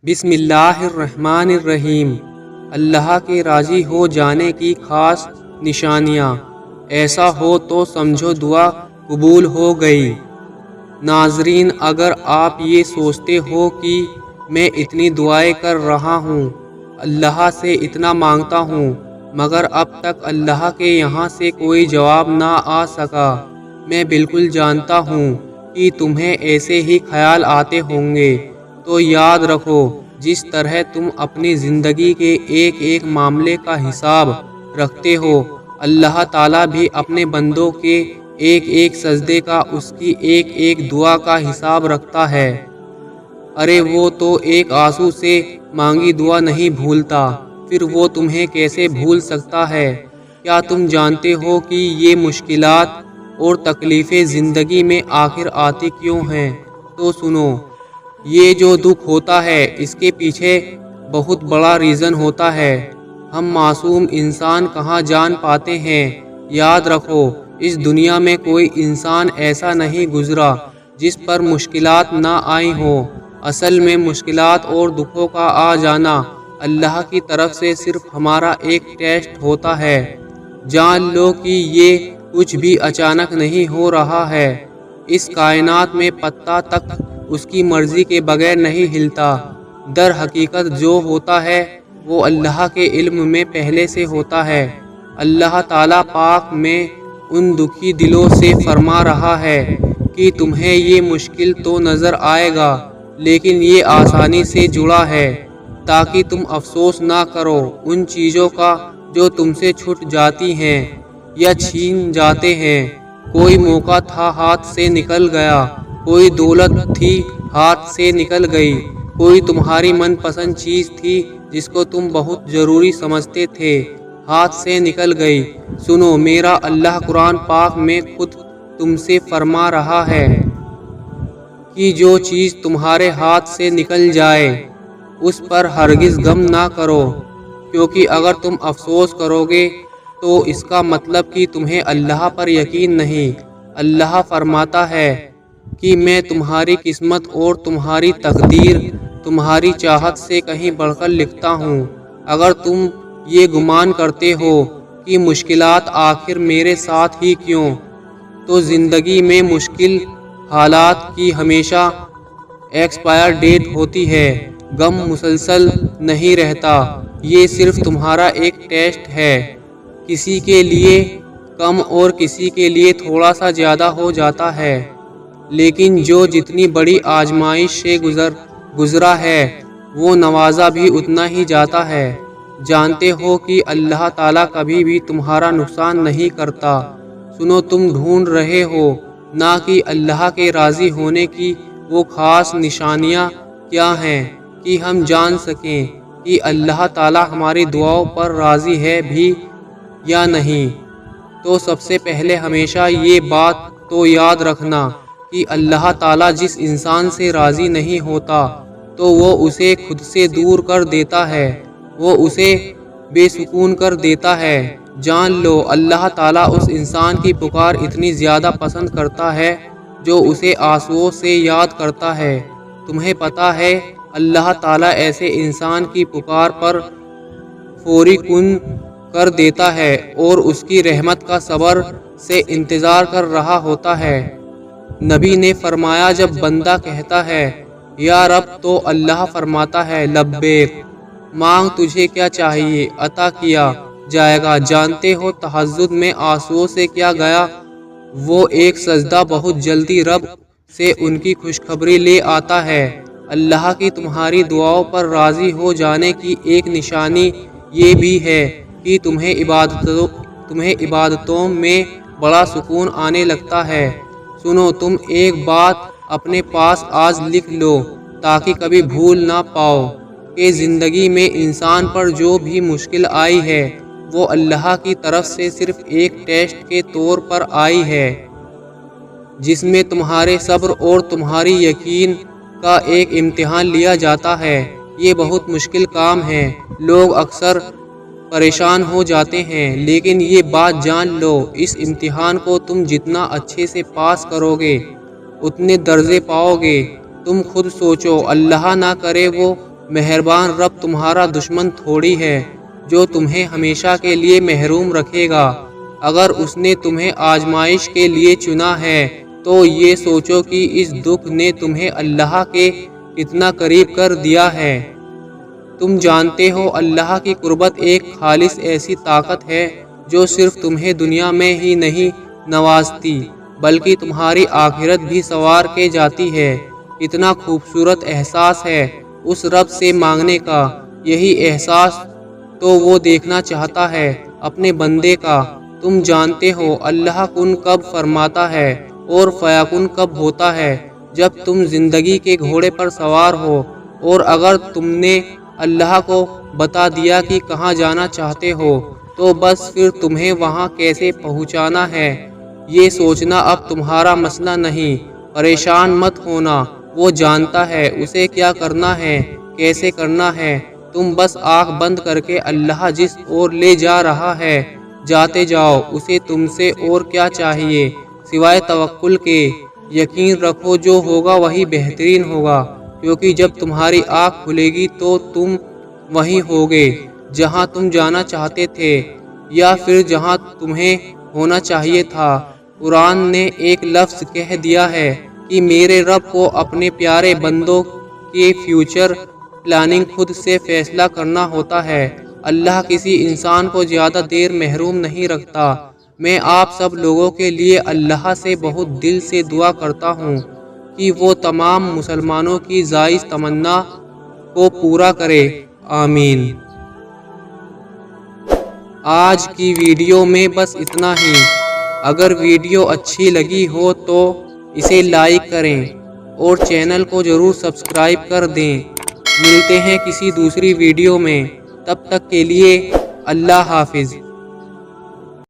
بسم اللہ الرحمن الرحیم۔ اللہ کے راضی ہو جانے کی خاص نشانیاں۔ ایسا ہو تو سمجھو دعا قبول ہو گئی۔ ناظرین، اگر آپ یہ سوچتے ہو کہ میں اتنی دعائیں کر رہا ہوں، اللہ سے اتنا مانگتا ہوں، مگر اب تک اللہ کے یہاں سے کوئی جواب نہ آ سکا، میں بالکل جانتا ہوں کہ تمہیں ایسے ہی خیال آتے ہوں گے، تو یاد رکھو، جس طرح تم اپنی زندگی کے ایک ایک معاملے کا حساب رکھتے ہو، اللہ تعالیٰ بھی اپنے بندوں کے ایک ایک سجدے کا، اس کی ایک ایک دعا کا حساب رکھتا ہے۔ ارے وہ تو ایک آنسو سے مانگی دعا نہیں بھولتا، پھر وہ تمہیں کیسے بھول سکتا ہے؟ کیا تم جانتے ہو کہ یہ مشکلات اور تکلیفیں زندگی میں آخر آتی کیوں ہیں؟ تو سنو، یہ جو دکھ ہوتا ہے، اس کے پیچھے بہت بڑا ریزن ہوتا ہے۔ ہم معصوم انسان کہاں جان پاتے ہیں؟ یاد رکھو، اس دنیا میں کوئی انسان ایسا نہیں گزرا جس پر مشکلات نہ آئی ہوں۔ اصل میں مشکلات اور دکھوں کا آ جانا اللہ کی طرف سے صرف ہمارا ایک ٹیسٹ ہوتا ہے۔ جان لو کہ یہ کچھ بھی اچانک نہیں ہو رہا ہے۔ اس کائنات میں پتا تک اس کی مرضی کے بغیر نہیں ہلتا۔ در حقیقت جو ہوتا ہے وہ اللہ کے علم میں پہلے سے ہوتا ہے۔ اللہ تعالیٰ پاک میں ان دکھی دلوں سے فرما رہا ہے کہ تمہیں یہ مشکل تو نظر آئے گا، لیکن یہ آسانی سے جڑا ہے، تاکہ تم افسوس نہ کرو ان چیزوں کا جو تم سے چھوٹ جاتی ہیں یا چھین جاتے ہیں۔ کوئی موقع تھا ہاتھ سے نکل گیا، کوئی دولت تھی ہاتھ سے نکل گئی، کوئی تمہاری من پسند چیز تھی جس کو تم بہت ضروری سمجھتے تھے، ہاتھ سے نکل گئی۔ سنو، میرا اللہ قرآن پاک میں خود تم سے فرما رہا ہے کہ جو چیز تمہارے ہاتھ سے نکل جائے اس پر ہرگز غم نہ کرو، کیونکہ اگر تم افسوس کرو گے تو اس کا مطلب کہ تمہیں اللہ پر یقین نہیں۔ اللہ فرماتا ہے کہ میں تمہاری قسمت اور تمہاری تقدیر تمہاری چاہت سے کہیں بڑھ کر لکھتا ہوں۔ اگر تم یہ گمان کرتے ہو کہ مشکلات آخر میرے ساتھ ہی کیوں، تو زندگی میں مشکل حالات کی ہمیشہ ایکسپائر ڈیٹ ہوتی ہے۔ غم مسلسل نہیں رہتا، یہ صرف تمہارا ایک ٹیسٹ ہے۔ کسی کے لیے کم اور کسی کے لیے تھوڑا سا زیادہ ہو جاتا ہے، لیکن جو جتنی بڑی آزمائش سے گزرا ہے وہ نوازا بھی اتنا ہی جاتا ہے۔ جانتے ہو کہ اللہ تعالیٰ کبھی بھی تمہارا نقصان نہیں کرتا۔ سنو، تم ڈھونڈ رہے ہو نا کہ اللہ کے راضی ہونے کی وہ خاص نشانیاں کیا ہیں کہ ہم جان سکیں کہ اللہ تعالیٰ ہماری دعاؤں پر راضی ہے بھی یا نہیں۔ تو سب سے پہلے ہمیشہ یہ بات تو یاد رکھنا کہ اللہ تعالیٰ جس انسان سے راضی نہیں ہوتا تو وہ اسے خود سے دور کر دیتا ہے، وہ اسے بے سکون کر دیتا ہے۔ جان لو، اللہ تعالیٰ اس انسان کی پکار اتنی زیادہ پسند کرتا ہے جو اسے آنسوؤں سے یاد کرتا ہے۔ تمہیں پتہ ہے، اللہ تعالیٰ ایسے انسان کی پکار پر فوری کن کر دیتا ہے اور اس کی رحمت کا صبر سے انتظار کر رہا ہوتا ہے۔ نبی نے فرمایا، جب بندہ کہتا ہے یا رب تو اللہ فرماتا ہے لبیک، مانگ تجھے کیا چاہیے عطا کیا جائے گا۔ جانتے ہو تہجد میں آنسوؤں سے کیا گیا؟ وہ ایک سجدہ بہت جلدی رب سے ان کی خوشخبری لے آتا ہے۔ اللہ کی تمہاری دعاؤں پر راضی ہو جانے کی ایک نشانی یہ بھی ہے کہ تمہیں عبادتوں میں بڑا سکون آنے لگتا ہے۔ سنو، تم ایک بات اپنے پاس آج لکھ لو تاکہ کبھی بھول نہ پاؤ کہ زندگی میں انسان پر جو بھی مشکل آئی ہے وہ اللہ کی طرف سے صرف ایک ٹیسٹ کے طور پر آئی ہے، جس میں تمہارے صبر اور تمہاری یقین کا ایک امتحان لیا جاتا ہے۔ یہ بہت مشکل کام ہے، لوگ اکثر پریشان ہو جاتے ہیں، لیکن یہ بات جان لو، اس امتحان کو تم جتنا اچھے سے پاس کرو گے اتنے درجے پاؤ گے۔ تم خود سوچو، اللہ نہ کرے وہ مہربان رب تمہارا دشمن تھوڑی ہے جو تمہیں ہمیشہ کے لیے محروم رکھے گا۔ اگر اس نے تمہیں آزمائش کے لیے چنا ہے تو یہ سوچو کہ اس دکھ نے تمہیں اللہ کے کتنا قریب کر دیا ہے۔ تم جانتے ہو اللہ کی قربت ایک خالص ایسی طاقت ہے جو صرف تمہیں دنیا میں ہی نہیں نوازتی بلکہ تمہاری آخرت بھی سنوار کے جاتی ہے۔ اتنا خوبصورت احساس ہے اس رب سے مانگنے کا۔ یہی احساس تو وہ دیکھنا چاہتا ہے اپنے بندے کا۔ تم جانتے ہو اللہ کن کب فرماتا ہے اور فیکن کب ہوتا ہے، جب تم زندگی کے گھوڑے پر سوار ہو اور اگر تم نے اللہ کو بتا دیا کہ کہاں جانا چاہتے ہو تو بس پھر تمہیں وہاں کیسے پہنچانا ہے یہ سوچنا اب تمہارا مسئلہ نہیں۔ پریشان مت ہونا، وہ جانتا ہے اسے کیا کرنا ہے، کیسے کرنا ہے۔ تم بس آنکھ بند کر کے اللہ جس اور لے جا رہا ہے جاتے جاؤ۔ اسے تم سے اور کیا چاہیے سوائے توکل کے؟ یقین رکھو جو ہوگا وہی بہترین ہوگا، کیونکہ جب تمہاری آنکھ کھلے گی تو تم وہیں ہوگے جہاں تم جانا چاہتے تھے یا پھر جہاں تمہیں ہونا چاہیے تھا۔ قرآن نے ایک لفظ کہہ دیا ہے کہ میرے رب کو اپنے پیارے بندوں کے فیوچر پلاننگ خود سے فیصلہ کرنا ہوتا ہے۔ اللہ کسی انسان کو زیادہ دیر محروم نہیں رکھتا۔ میں آپ سب لوگوں کے لیے اللہ سے بہت دل سے دعا کرتا ہوں کہ وہ تمام مسلمانوں کی جائز تمنا کو پورا کرے، آمین۔ آج کی ویڈیو میں بس اتنا ہی۔ اگر ویڈیو اچھی لگی ہو تو اسے لائک کریں اور چینل کو ضرور سبسکرائب کر دیں۔ ملتے ہیں کسی دوسری ویڈیو میں، تب تک کے لیے اللہ حافظ۔